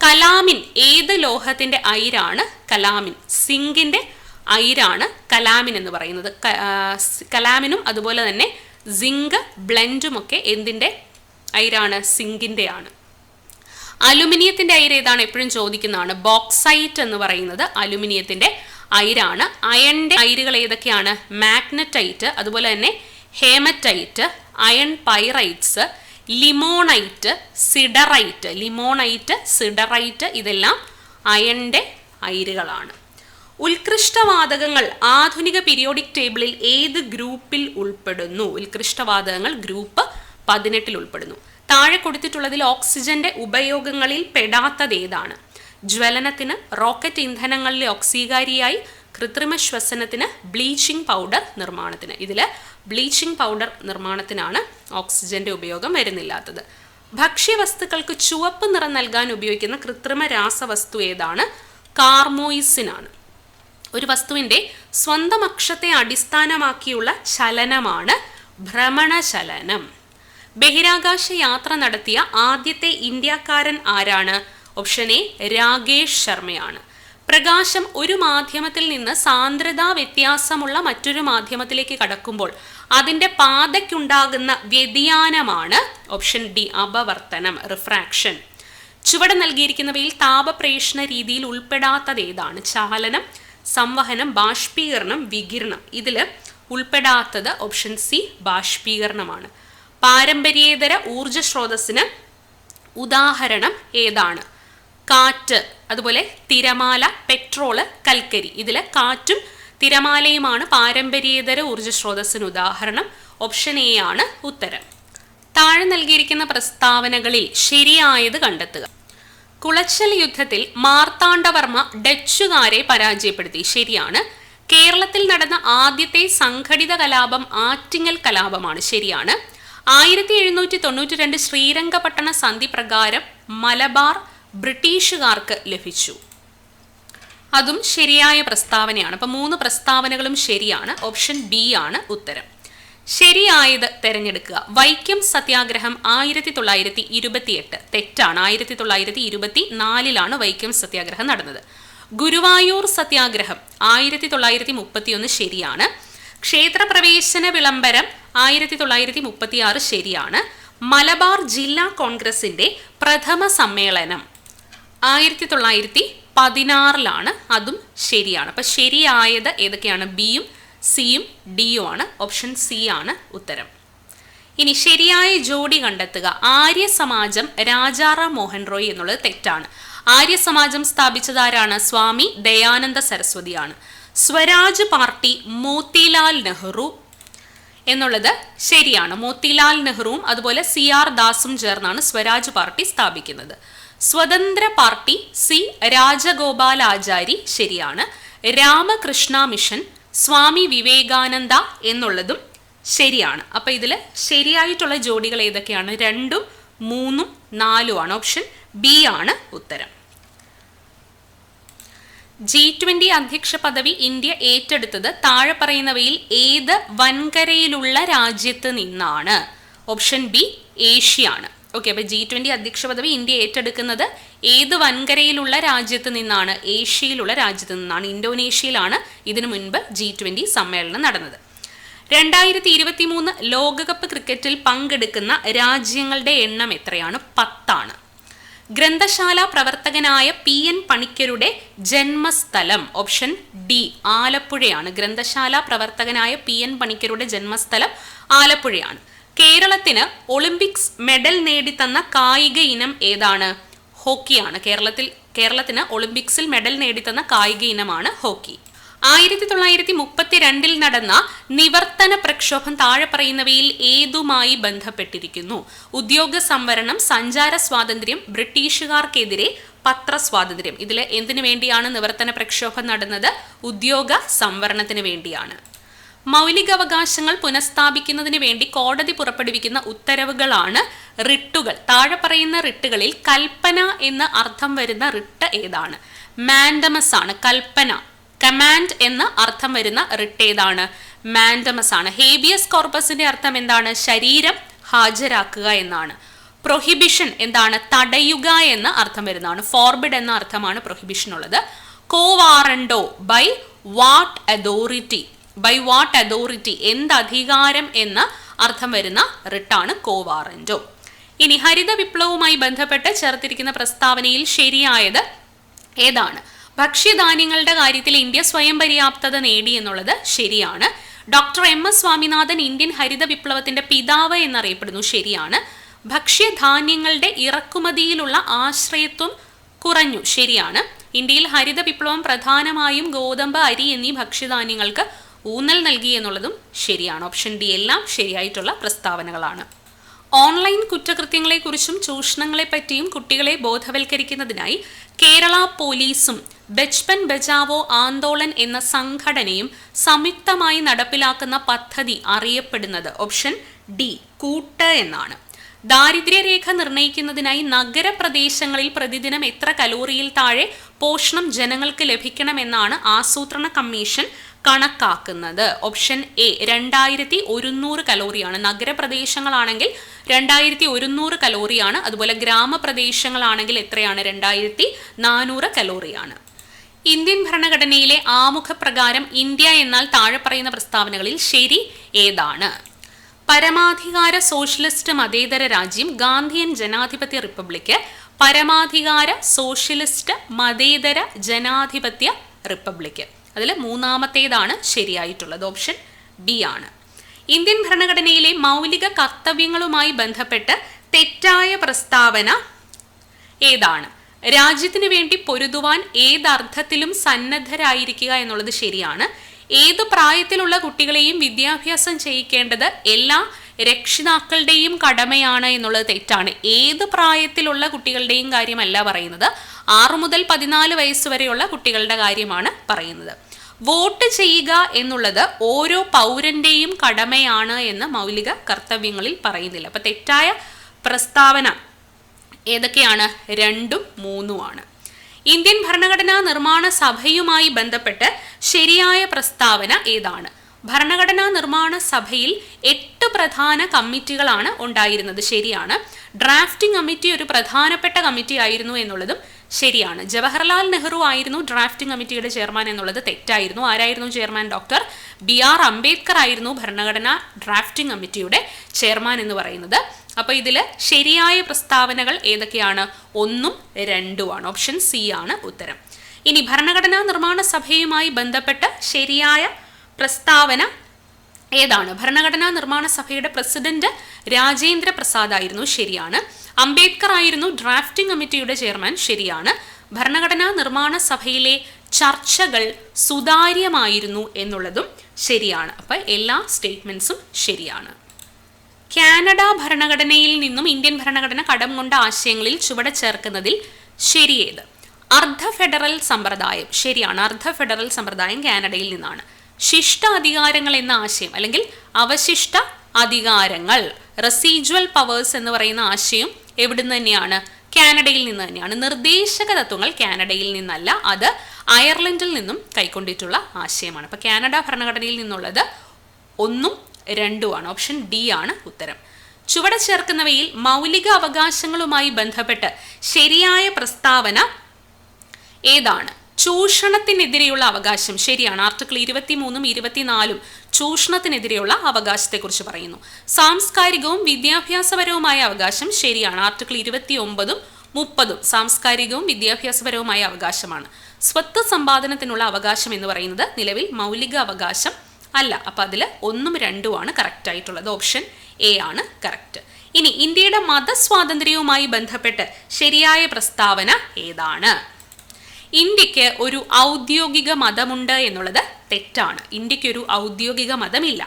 കലാമിൻ ഏത് ലോഹത്തിന്റെ അയിരാണ്? കലാമിൻ സിങ്കിന്റെ അയിരാണ് കലാമിൻ എന്ന് പറയുന്നത്. കലാമിനും അതുപോലെ തന്നെ സിങ്ക് ബ്ലെൻഡും ഒക്കെ എന്തിന്റെ അയിരാണ്? സിങ്കിന്റെ ആണ്. അലുമിനിയത്തിന്റെ അയിര് ഏതാണ്? എപ്പോഴും ചോദിക്കുന്നതാണ്. ബോക്സൈറ്റ് എന്ന് പറയുന്നത് അലുമിനിയത്തിന്റെ അയിരാണ്. അയണിന്റെ അയിരുകൾ ഏതൊക്കെയാണ്? മാഗ്നറ്റൈറ്റ്, അതുപോലെ തന്നെ hematite, iron pyrites, limonite, siderite ഇതെല്ലാം അയണിന്റെ അയിരുകളാണ്. ഉത്കൃഷ്ടവാതകങ്ങൾ ആധുനിക പീരിയോഡിക് ടേബിളിൽ ഏത് ഗ്രൂപ്പിൽ ഉൾപ്പെടുന്നു? ഉത്കൃഷ്ടവാതകങ്ങൾ ഗ്രൂപ്പ് 18 ഉൾപ്പെടുന്നു. താഴെ കൊടുത്തിട്ടുള്ളതിൽ ഓക്സിജന്റെ ഉപയോഗങ്ങളിൽ പെടാത്തത് ഏതാണ്? ജ്വലനത്തിന്, റോക്കറ്റ് ഇന്ധനങ്ങളിലെ ഓക്സീകാരിയായി, കൃത്രിമ ശ്വസനത്തിന്, ബ്ലീച്ചിങ് പൗഡർ നിർമ്മാണത്തിന്. ഇതിൽ ബ്ലീച്ചിങ് പൗഡർ നിർമ്മാണത്തിനാണ് ഓക്സിജന്റെ ഉപയോഗം വരുന്നില്ലാത്തത്. ഭക്ഷ്യവസ്തുക്കൾക്ക് ചുവപ്പ് നിറം നൽകാൻ ഉപയോഗിക്കുന്ന കൃത്രിമ രാസവസ്തു ഏതാണ്? കാർമോയിസിനാണ്. ഒരു വസ്തുവിന്റെ സ്വന്തം അക്ഷത്തെ അടിസ്ഥാനമാക്കിയുള്ള ചലനമാണ് ഭ്രമണചലനം. ബഹിരാകാശ യാത്ര നടത്തിയ ആദ്യത്തെ ഇന്ത്യക്കാരൻ ആരാണ്? ഓപ്ഷൻ എ രാകേഷ് ശർമ്മയാണ്. പ്രകാശം ഒരു മാധ്യമത്തിൽ നിന്ന് സാന്ദ്രതാ വ്യത്യാസമുള്ള മറ്റൊരു മാധ്യമത്തിലേക്ക് കടക്കുമ്പോൾ അതിൻ്റെ പാതയ്ക്കുണ്ടാകുന്ന വ്യതിയാനമാണ് ഓപ്ഷൻ ഡി അപവർത്തനം, റിഫ്രാക്ഷൻ. ചുവടെ നൽകിയിരിക്കുന്നവയിൽ താപപ്രേഷണ രീതിയിൽ ഉൾപ്പെടാത്തത് ഏതാണ്? ചാലനം, സംവഹനം, ബാഷ്പീകരണം, വികിരണം. ഇതിൽ ഉൾപ്പെടാത്തത് ഓപ്ഷൻ സി ബാഷ്പീകരണമാണ്. പാരമ്പര്യേതര ഊർജ സ്രോതസ്സിന് ഉദാഹരണം ഏതാണ്? കാറ്റ്, അതുപോലെ തിരമാല, പെട്രോള്, കൽക്കരി. ഇതിൽ കാറ്റും തിരമാലയുമാണ് പാരമ്പര്യേതര ഊർജ സ്രോതസ്സിന് ഉദാഹരണം. ഓപ്ഷൻ എ ആണ് ഉത്തരം. താഴെ നൽകിയിരിക്കുന്ന പ്രസ്താവനകളിൽ ശരിയായത് കണ്ടെത്തുക. കുളച്ചൽ യുദ്ധത്തിൽ മാർത്താണ്ഡവർമ്മ ഡച്ചുകാരെ പരാജയപ്പെടുത്തി. ശരിയാണ്. കേരളത്തിൽ നടന്ന ആദ്യത്തെ സംഘടിത കലാപം ആറ്റിങ്ങൽ കലാപമാണ്. ശരിയാണ്. 1792 ശ്രീരംഗപട്ടണ സന്ധി പ്രകാരം മലബാർ ബ്രിട്ടീഷുകാർക്ക് ലഭിച്ചു. അതും ശരിയായ പ്രസ്താവനയാണ്. അപ്പൊ 3 പ്രസ്താവനകളും ശരിയാണ്. ഓപ്ഷൻ ബി ആണ് ഉത്തരം. ശരിയായത് തെരഞ്ഞെടുക്കുക. വൈക്കം സത്യാഗ്രഹം 1928. തെറ്റാണ്. 1924 വൈക്കം സത്യാഗ്രഹം നടന്നത്. ഗുരുവായൂർ സത്യാഗ്രഹം 1931 ശരിയാണ്. ക്ഷേത്രപ്രവേശന വിളംബരം 1936 ശരിയാണ്. മലബാർ ജില്ലാ കോൺഗ്രസിന്റെ പ്രഥമ സമ്മേളനം 1916 അതും ശരിയാണ്. അപ്പൊ ശരിയായത് ഏതൊക്കെയാണ്? ബിയും സിയും ഡിയും ആണ്. ഓപ്ഷൻ സി ആണ് ഉത്തരം. ഇനി ശരിയായ ജോഡി കണ്ടെത്തുക. ആര്യ സമാജം രാജാറാം മോഹൻ റോയ് എന്നുള്ളത് തെറ്റാണ്. ആര്യ സമാജം സ്ഥാപിച്ചതാരാണ്? സ്വാമി ദയാനന്ദ സരസ്വതിയാണ്. സ്വരാജ് പാർട്ടി മോത്തിലാൽ നെഹ്റു എന്നുള്ളത് ശരിയാണ്. മോത്തിലാൽ നെഹ്റുവും അതുപോലെ CR ദാസും ചേർന്നാണ് സ്വരാജ് പാർട്ടി സ്ഥാപിക്കുന്നത്. സ്വതന്ത്ര പാർട്ടി സി രാജഗോപാലാചാരി ശരിയാണ്. രാമകൃഷ്ണ മിഷൻ സ്വാമി വിവേകാനന്ദ എന്നുള്ളതും ശരിയാണ്. അപ്പൊ ഇതിൽ ശരിയായിട്ടുള്ള ജോഡികൾ ഏതൊക്കെയാണ്? 2, 3, 4 ആണ്. ഓപ്ഷൻ ബി ആണ് ഉത്തരം. G20 അധ്യക്ഷ പദവി ഇന്ത്യ ഏറ്റെടുത്തത് താഴെ പറയുന്നവയിൽ ഏത് വൻകരയിലുള്ള രാജ്യത്ത് നിന്നാണ്? ഓപ്ഷൻ ബി ഏഷ്യ ആണ്. ഓക്കെ, അപ്പൊ G20 അധ്യക്ഷ പദവി ഇന്ത്യ ഏറ്റെടുക്കുന്നത് ഏത് വൻകരയിലുള്ള രാജ്യത്ത് നിന്നാണ്? ഏഷ്യയിലുള്ള രാജ്യത്ത് നിന്നാണ്. ഇന്തോനേഷ്യയിലാണ് ഇതിനു മുൻപ് G20 സമ്മേളനം നടന്നത്. 2023 ലോകകപ്പ് ക്രിക്കറ്റിൽ പങ്കെടുക്കുന്ന രാജ്യങ്ങളുടെ എണ്ണം എത്രയാണ്? 10 ആണ്. ഗ്രന്ഥശാല പ്രവർത്തകനായ PN പണിക്കരുടെ ജന്മസ്ഥലം? Option D ആലപ്പുഴയാണ്. ഗ്രന്ഥശാല പ്രവർത്തകനായ PN പണിക്കരുടെ ജന്മസ്ഥലം ആലപ്പുഴയാണ്. കേരളത്തിന് ഒളിമ്പിക്സ് മെഡൽ നേടിത്തന്ന കായിക ഇനം ഏതാണ്? ഹോക്കിയാണ്. കേരളത്തിന് ഒളിമ്പിക്സിൽ മെഡൽ നേടിത്തന്ന കായിക ഇനമാണ് ഹോക്കി. 1932 നടന്ന നിവർത്തന പ്രക്ഷോഭം താഴെ പറയുന്നവയിൽ ഏതുമായി ബന്ധപ്പെട്ടിരിക്കുന്നു? ഉദ്യോഗ സംവരണം, സഞ്ചാര സ്വാതന്ത്ര്യം, ബ്രിട്ടീഷുകാർക്കെതിരെ പത്രസ്വാതന്ത്ര്യം. ഇതിൽ എന്തിനു വേണ്ടിയാണ് നിവർത്തന പ്രക്ഷോഭം നടന്നത്? ഉദ്യോഗ സംവരണത്തിന് വേണ്ടിയാണ്. മൗലികാവകാശങ്ങൾ പുനഃസ്ഥാപിക്കുന്നതിന് വേണ്ടി കോടതി പുറപ്പെടുവിക്കുന്ന ഉത്തരവുകളാണ് റിട്ടുകൾ. താഴെ പറയുന്ന റിട്ടുകളിൽ കൽപ്പന എന്ന അർത്ഥം വരുന്ന റിട്ട് ഏതാണ്? മാൻഡമസ് ആണ്. കൽപ്പന, കമാൻഡ് എന്ന അർത്ഥം വരുന്ന റിട്ട് ഏതാണ്? മാൻഡമസ് ആണ്. ഹേബിയസ് കോർപ്പസിന്റെ അർത്ഥം എന്താണ്? ശരീരം ഹാജരാക്കുക എന്നാണ്. പ്രൊഹിബിഷൻ എന്താണ്? തടയുക എന്ന അർത്ഥം വരുന്നതാണ്. ഫോർബിഡ് എന്ന അർത്ഥമാണ് പ്രൊഹിബിഷൻ ഉള്ളത്. Quo warranto by what authority? By what authority, എന്ത് അധികാരം എന്ന അർത്ഥം വരുന്ന റിട്ടാണ് കോവാറന്റോ. ഇനി ഹരിത വിപ്ലവവുമായി ബന്ധപ്പെട്ട് ചേർത്തിരിക്കുന്ന പ്രസ്താവനയിൽ ശരിയായത് ഏതാണ്? ഭക്ഷ്യധാന്യങ്ങളുടെ കാര്യത്തിൽ ഇന്ത്യ സ്വയം പര്യാപ്തത നേടി എന്നുള്ളത് ശരിയാണ്. ഡോക്ടർ MS സ്വാമിനാഥൻ ഇന്ത്യൻ ഹരിത വിപ്ലവത്തിന്റെ പിതാവ് എന്നറിയപ്പെടുന്നു. ശരിയാണ്. ഭക്ഷ്യധാന്യങ്ങളുടെ ഇറക്കുമതിയിലുള്ള ആശ്രയത്വം കുറഞ്ഞു. ശരിയാണ്. ഇന്ത്യയിൽ ഹരിത വിപ്ലവം പ്രധാനമായും ഗോതമ്പ്, അരി എന്നീ ഭക്ഷ്യധാന്യങ്ങൾക്ക് ഊന്നൽ നൽകി എന്നുള്ളതും ശരിയാണ്. ഓപ്ഷൻ ഡി എല്ലാം ശരിയായിട്ടുള്ള പ്രസ്താവനകളാണ്. ഓൺലൈൻ കുറ്റകൃത്യങ്ങളെക്കുറിച്ചും ചൂഷണങ്ങളെപ്പറ്റിയും കുട്ടികളെ ബോധവൽക്കരിക്കുന്നതിനായി കേരള പോലീസും ബച്പൻ ബചാവോ ആന്തോളൻ എന്ന സംഘടനയും സംയുക്തമായി നടപ്പിലാക്കുന്ന പദ്ധതി അറിയപ്പെടുന്നത്? ഓപ്ഷൻ ഡി കൂട്ട് എന്നാണ്. ദാരിദ്ര്യരേഖ നിർണ്ണയിക്കുന്നതിനായി നഗരപ്രദേശങ്ങളിൽ പ്രതിദിനം എത്ര കലോറിയിൽ താഴെ പോഷണം ജനങ്ങൾക്ക് ലഭിക്കണമെന്നാണ് ആസൂത്രണ കമ്മീഷൻ കണക്കാക്കുന്നത്? Option A 2100 കലോറിയാണ്. നഗരപ്രദേശങ്ങളാണെങ്കിൽ 2100 കലോറിയാണ്. അതുപോലെ ഗ്രാമപ്രദേശങ്ങളാണെങ്കിൽ എത്രയാണ്? 2400 കലോറിയാണ്. ഇന്ത്യൻ ഭരണഘടനയിലെ ആമുഖപ്രകാരം ഇന്ത്യ എന്നാൽ താഴെ പറയുന്ന പ്രസ്താവനകളിൽ ശരി ഏതാണ്? പരമാധികാര സോഷ്യലിസ്റ്റ് മതേതര രാജ്യം, ഗാന്ധിയൻ ജനാധിപത്യ റിപ്പബ്ലിക്, പരമാധികാര സോഷ്യലിസ്റ്റ് മതേതര ജനാധിപത്യ റിപ്പബ്ലിക്. അതിൽ മൂന്നാമത്തേതാണ് ശരിയായിട്ടുള്ളത്. ഓപ്ഷൻ ബി ആണ്. ഇന്ത്യൻ ഭരണഘടനയിലെ മൗലിക കർത്തവ്യങ്ങളുമായി ബന്ധപ്പെട്ട് തെറ്റായ പ്രസ്താവന ഏതാണ്? രാജ്യത്തിന് വേണ്ടി പൊരുതുവാൻ ഏതർത്ഥത്തിലും സന്നദ്ധരായിരിക്കുക എന്നുള്ളത് ശരിയാണ്. ഏതു പ്രായത്തിലുള്ള കുട്ടികളെയും വിദ്യാഭ്യാസം ചെയ്യിക്കേണ്ടത് എല്ലാ രക്ഷിതാക്കളുടെയും കടമയാണ് എന്നുള്ളത് തെറ്റാണ്. ഏത് പ്രായത്തിലുള്ള കുട്ടികളുടെയും കാര്യമല്ല പറയുന്നത്, 6 മുതൽ 14 വയസ്സ് വരെയുള്ള കുട്ടികളുടെ കാര്യമാണ് പറയുന്നത്. വോട്ട് ചെയ്യുക എന്നുള്ളത് ഓരോ പൗരന്റെയും കടമയാണ് എന്ന് മൗലിക കർത്തവ്യങ്ങളിൽ പറയുന്നില്ല. അപ്പൊ തെറ്റായ പ്രസ്താവന ഏതൊക്കെയാണ്? 2ഉം 3ഉമാണ്. ഇന്ത്യൻ ഭരണഘടനാ നിർമ്മാണ സഭയുമായി ബന്ധപ്പെട്ട് ശരിയായ പ്രസ്താവന ഏതാണ്? ഭരണഘടനാ നിർമ്മാണ സഭയിൽ 8 പ്രധാന കമ്മിറ്റികളാണ് ഉണ്ടായിരുന്നത്. ശരിയാണ്. ഡ്രാഫ്റ്റിംഗ് കമ്മിറ്റി ഒരു പ്രധാനപ്പെട്ട കമ്മിറ്റി ആയിരുന്നു എന്നുള്ളതും ശരിയാണ്. ജവഹർലാൽ നെഹ്റു ആയിരുന്നു ഡ്രാഫ്റ്റിംഗ് കമ്മിറ്റിയുടെ ചെയർമാൻ എന്നുള്ളത് തെറ്റായിരുന്നു. ആരായിരുന്നു ചെയർമാൻ? ഡോക്ടർ BR അംബേദ്കർ ആയിരുന്നു ഭരണഘടനാ ഡ്രാഫ്റ്റിംഗ് കമ്മിറ്റിയുടെ ചെയർമാൻ എന്ന് പറയുന്നത്. അപ്പോൾ ഇതിൽ ശരിയായ പ്രസ്താവനകൾ ഏതൊക്കെയാണ്? 1ഉം 2ഉമാണ്. ഓപ്ഷൻ സി ആണ് ഉത്തരം. ഇനി ഭരണഘടനാ നിർമ്മാണ സഭയുമായി ബന്ധപ്പെട്ട് ശരിയായ പ്രസ്താവന ഏതാണ്? ഭരണഘടനാ നിർമ്മാണ സഭയുടെ പ്രസിഡന്റ് രാജേന്ദ്ര പ്രസാദ് ആയിരുന്നു. ശരിയാണ്. അംബേദ്കർ ആയിരുന്നു ഡ്രാഫ്റ്റിംഗ് കമ്മിറ്റിയുടെ ചെയർമാൻ. ശരിയാണ്. ഭരണഘടനാ നിർമ്മാണ സഭയിലെ ചർച്ചകൾ സുതാര്യമായിരുന്നു എന്നുള്ളതും ശരിയാണ്. അപ്പം എല്ലാ സ്റ്റേറ്റ്മെന്റ്സും ശരിയാണ്. കാനഡ ഭരണഘടനയിൽ നിന്നും ഇന്ത്യൻ ഭരണഘടന കടം കൊണ്ട ആശയങ്ങളിൽ ചുവടെ ചേർക്കുന്നതിൽ ശരിയേത്? അർദ്ധ ഫെഡറൽ സമ്പ്രദായം. ശരിയാണ്. അർദ്ധ ഫെഡറൽ സമ്പ്രദായം കാനഡയിൽ നിന്നാണ്. ശിഷ്ട അധികാരങ്ങൾ എന്ന ആശയം അല്ലെങ്കിൽ അവശിഷ്ട അധികാരങ്ങൾ, റെസിജ്വൽ പവേഴ്സ് എന്ന് പറയുന്ന ആശയം എവിടുന്ന് തന്നെയാണ്? കാനഡയിൽ നിന്ന് തന്നെയാണ്. നിർദ്ദേശക തത്വങ്ങൾ കാനഡയിൽ നിന്നല്ല, അത് അയർലൻഡിൽ നിന്നും കൈക്കൊണ്ടിട്ടുള്ള ആശയമാണ്. അപ്പൊ കാനഡ ഭരണഘടനയിൽ നിന്നുള്ളത് 1ഉം 2ഉമാണ്. ഓപ്ഷൻ ഡി ആണ് ഉത്തരം. ചുവടെ ചേർക്കുന്നവയിൽ മൗലിക അവകാശങ്ങളുമായി ബന്ധപ്പെട്ട് ശരിയായ പ്രസ്താവന ഏതാണ്? ചൂഷണത്തിനെതിരെയുള്ള അവകാശം. ശരിയാണ്. ആർട്ടിക്കിൾ 23ഉം 24ഉം ചൂഷണത്തിനെതിരെയുള്ള അവകാശത്തെക്കുറിച്ച് പറയുന്നു. സാംസ്കാരികവും വിദ്യാഭ്യാസപരവുമായ അവകാശം. ശരിയാണ്. ആർട്ടിക്കിൾ 29ഉം 30ഉം സാംസ്കാരികവും വിദ്യാഭ്യാസപരവുമായ അവകാശമാണ്. സ്വത്ത് സമ്പാദനത്തിനുള്ള അവകാശം എന്ന് പറയുന്നത് നിലവിൽ മൗലിക അവകാശം അല്ല. അപ്പം അതിൽ 1ഉം 2ഉമാണ് കറക്റ്റ് ആയിട്ടുള്ളത്. ഓപ്ഷൻ എ ആണ് കറക്റ്റ്. ഇനി ഇന്ത്യയുടെ മതസ്വാതന്ത്ര്യവുമായി ബന്ധപ്പെട്ട് ശരിയായ പ്രസ്താവന ഏതാണ്? ഇന്ത്യക്ക് ഒരു ഔദ്യോഗിക മതമുണ്ട് എന്നുള്ളത് തെറ്റാണ്. ഇന്ത്യക്ക് ഒരു ഔദ്യോഗിക മതമില്ല.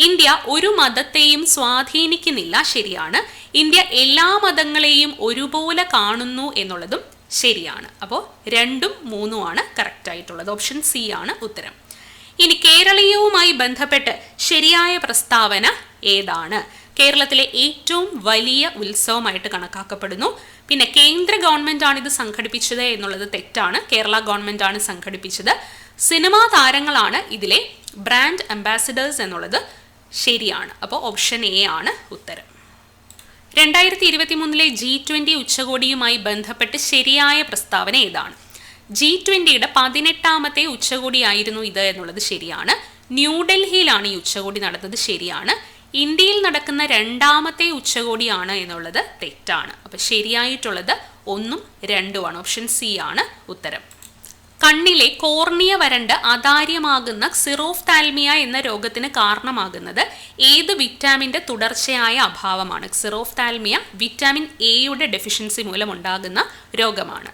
ഇന്ത്യ ഒരു മതത്തെയും സ്വാധീനിക്കുന്നില്ല. ശരിയാണ്. ഇന്ത്യ എല്ലാ മതങ്ങളെയും ഒരുപോലെ കാണുന്നു എന്നുള്ളതും ശരിയാണ്. അപ്പോൾ 2ഉം 3ഉമാണ് കറക്റ്റ് ആയിട്ടുള്ളത്. ഓപ്ഷൻ സി ആണ് ഉത്തരം. ഇനി കേരളീയവുമായി ബന്ധപ്പെട്ട് ശരിയായ പ്രസ്താവന ഏതാണ്? കേരളത്തിലെ ഏറ്റവും വലിയ ഉത്സവമായിട്ട് കണക്കാക്കപ്പെടുന്നു. പിന്നെ കേന്ദ്ര ഗവൺമെന്റ് ആണ് ഇത് സംഘടിപ്പിച്ചത് എന്നുള്ളത് തെറ്റാണ്. കേരള ഗവൺമെന്റ് ആണ് സംഘടിപ്പിച്ചത്. സിനിമാ താരങ്ങളാണ് ഇതിലെ ബ്രാൻഡ് അംബാസിഡേഴ്സ് എന്നുള്ളത് ശരിയാണ്. അപ്പോൾ ഓപ്ഷൻ എ ആണ് ഉത്തരം. 2023 G20 ഉച്ചകോടിയുമായി ബന്ധപ്പെട്ട് ശരിയായ പ്രസ്താവന ഏതാണ്? G20യുടെ 18ാമത്തെ ഉച്ചകോടിയായിരുന്നു ഇത് എന്നുള്ളത് ശരിയാണ്. ന്യൂഡൽഹിയിലാണ് ഈ ഉച്ചകോടി നടന്നത്. ശരിയാണ്. ഇന്ത്യയിൽ നടക്കുന്ന 2ാമത്തെ ഉച്ചകോടിയാണ് എന്നുള്ളത് തെറ്റാണ്. അപ്പം ശരിയായിട്ടുള്ളത് 1ഉം 2ഉമാണ്. ഓപ്ഷൻ സി ആണ് ഉത്തരം. കണ്ണിലെ കോർണിയ വരണ്ട് അതാര്യമാകുന്ന ക്സിറോഫ്താൽമിയ എന്ന രോഗത്തിന് കാരണമാകുന്നത് ഏത് വിറ്റാമിൻ്റെ തുടർച്ചയായ അഭാവമാണ്? ക്സിറോഫ്താൽമിയ വിറ്റാമിൻ എയുടെ ഡെഫിഷ്യൻസി മൂലം ഉണ്ടാകുന്ന രോഗമാണ്.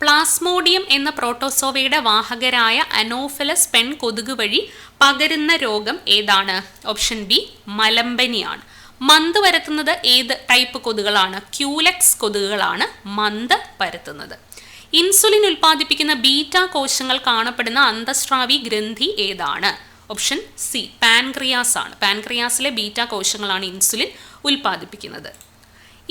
പ്ലാസ്മോഡിയം എന്ന പ്രോട്ടോസോവയുടെ വാഹകരായ അനോഫിലസ് പെൺ കൊതുക് വഴി പകരുന്ന രോഗം ഏതാണ്? ഓപ്ഷൻ ബി മലമ്പനിയാണ്. മന്ത് പരത്തുന്നത് ഏത് ടൈപ്പ് കൊതുകുകളാണ്? ക്യൂലെക്സ് കൊതുകുകളാണ് മന്ത് പരത്തുന്നത്. ഇൻസുലിൻ ഉൽപ്പാദിപ്പിക്കുന്ന ബീറ്റ കോശങ്ങൾ കാണപ്പെടുന്ന അന്തസ്രാവി ഗ്രന്ഥി ഏതാണ്? ഓപ്ഷൻ സി പാൻക്രിയാസ് ആണ്. പാൻക്രിയാസിലെ ബീറ്റ കോശങ്ങളാണ് ഇൻസുലിൻ ഉൽപ്പാദിപ്പിക്കുന്നത്.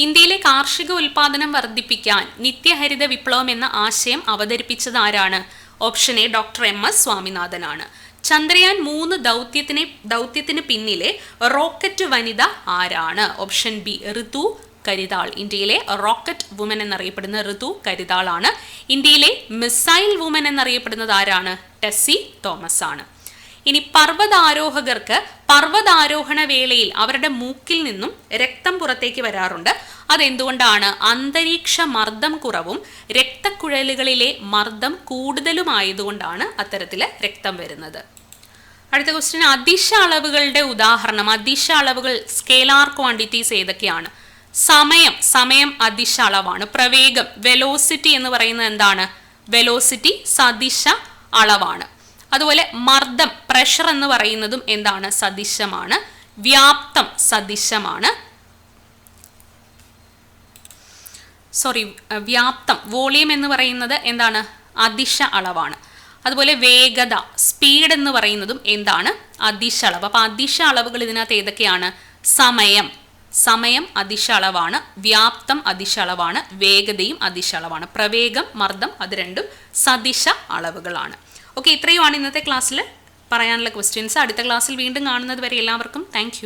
ഇന്ത്യയിലെ കാർഷിക ഉൽപാദനം വർദ്ധിപ്പിക്കാൻ നിത്യഹരിത വിപ്ലവം എന്ന ആശയം അവതരിപ്പിച്ചത് ആരാണ്? ഓപ്ഷൻ എ ഡോക്ടർ MS സ്വാമിനാഥനാണ്. ചന്ദ്രയാൻ 3 ദൗത്യത്തിന് പിന്നിലെ റോക്കറ്റ് വനിത ആരാണ്? Option B Ritu Karidhal. ഇന്ത്യയിലെ റോക്കറ്റ് വുമൻ എന്നറിയപ്പെടുന്ന ഋതു കരിതാളാണ്. ഇന്ത്യയിലെ മിസൈൽ വുമൻ എന്നറിയപ്പെടുന്നത് ആരാണ്? ടെസ്സി തോമസ് ആണ്. ഇനി പർവ്വതാരോഹകർക്ക് പർവ്വതാരോഹണ വേളയിൽ അവരുടെ മൂക്കിൽ നിന്നും രക്തം പുറത്തേക്ക് വരാറുണ്ട്. അതെന്തുകൊണ്ടാണ്? അന്തരീക്ഷ മർദ്ദം കുറവും രക്തക്കുഴലുകളിലെ മർദ്ദം കൂടുതലുമായതുകൊണ്ടാണ് അത്തരത്തിൽ രക്തം വരുന്നത്. അടുത്ത ക്വസ്റ്റ്യൻ, അദിശ അളവുകളുടെ ഉദാഹരണം. അദിശ അളവുകൾ സ്കേലാർ ക്വാണ്ടിറ്റീസ് ഏതൊക്കെയാണ്? സമയം അദിശ അളവാണ്. പ്രവേഗം വെലോസിറ്റി എന്ന് പറയുന്നത് എന്താണ്? വെലോസിറ്റി സദിശ അളവാണ്. അതുപോലെ മർദ്ദം പ്രഷർ എന്ന് പറയുന്നതും എന്താണ്? സദിശമാണ്. വ്യാപ്തം സദിശമാണ്. വ്യാപ്തം വോളിയം എന്ന് പറയുന്നത് എന്താണ്? അദിശ അളവാണ്. അതുപോലെ വേഗത സ്പീഡ് എന്ന് പറയുന്നതും എന്താണ്? അദിശ അളവ്. അപ്പോൾ അദിശ അളവുകൾ ഇതിനകത്ത് ഏതൊക്കെയാണ്? സമയം അദിശ അളവാണ്, വ്യാപ്തം അദിശ അളവാണ്, വേഗതയും അദിശ അളവാണ്. പ്രവേഗം, മർദ്ദം അത് രണ്ടും സദിശ അളവുകളാണ്. ഓക്കെ, ഇത്രയുമാണ് ഇന്നത്തെ ക്ലാസ്സിൽ പറയാനുള്ള ക്വസ്റ്റ്യൻസ്. അടുത്ത ക്ലാസ്സിൽ വീണ്ടും കാണുന്നത് വരെ എല്ലാവർക്കും താങ്ക്